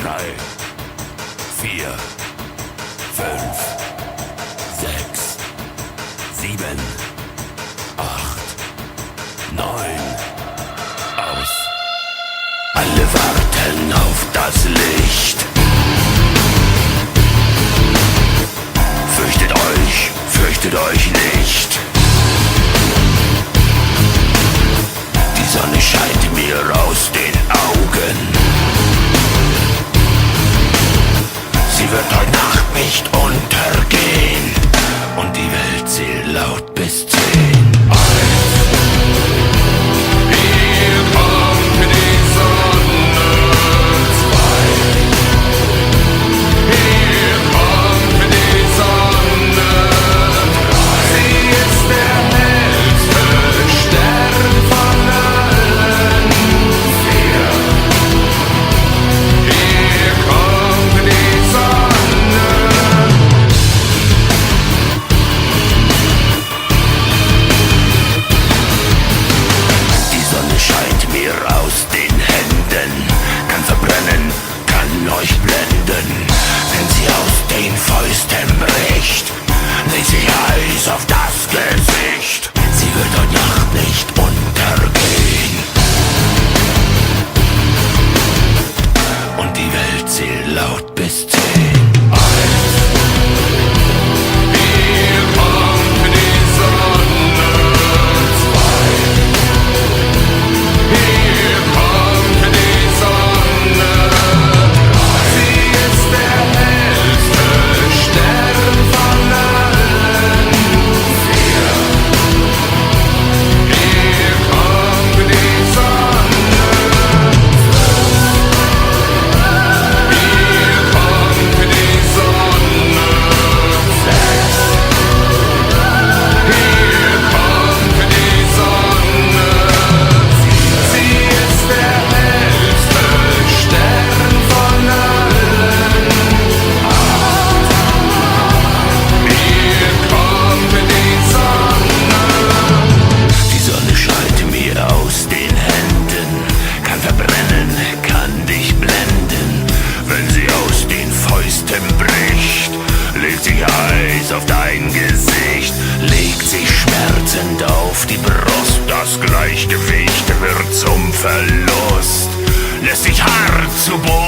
3, 4, 5, 6, 7, 8, 9. Aus. Alle warten auf das Licht. Fürchtet euch nicht. Die Sonne scheint mir aus den Augen. Sie wird heute Nacht nicht untergehen. Und die Welt zählt laut bis 10. Hier kommt die Sonne. 2. Hier kommt die Sonne. 3. Sie ist der hellste Stern von allen. 4. Hier kommt die Sonne. Die Sonne scheint mir aus den Händen, kann verbrennen, kann euch blenden. Wenn sie aus den Fäusten bricht, legt sie Eis auf das Gesicht. Sie wird heute Nacht nicht untergehen. Und die Welt zählt laut bis 10. Hier kommt die Sonne. 2. Hier kommt die Sonne. 3. Sie ist der hellste Stern von allen. 4. Hier kommt die Sonne. 5. Hier kommt die Sonne. 6. Hier kommt die Sonne. Sie ist der hellste Stern von allen. 8. Hier kommt die Sonne. Die Sonne scheint mir aus den Händen, kann verbrennen, kann dich blenden. Wenn sie aus den Fäusten bricht, legt sich Eis auf dein Gesicht, legt sich schmerzend auf die Brust. Das Gleichgewicht wird zum Verlust, lässt sich hart zu Boden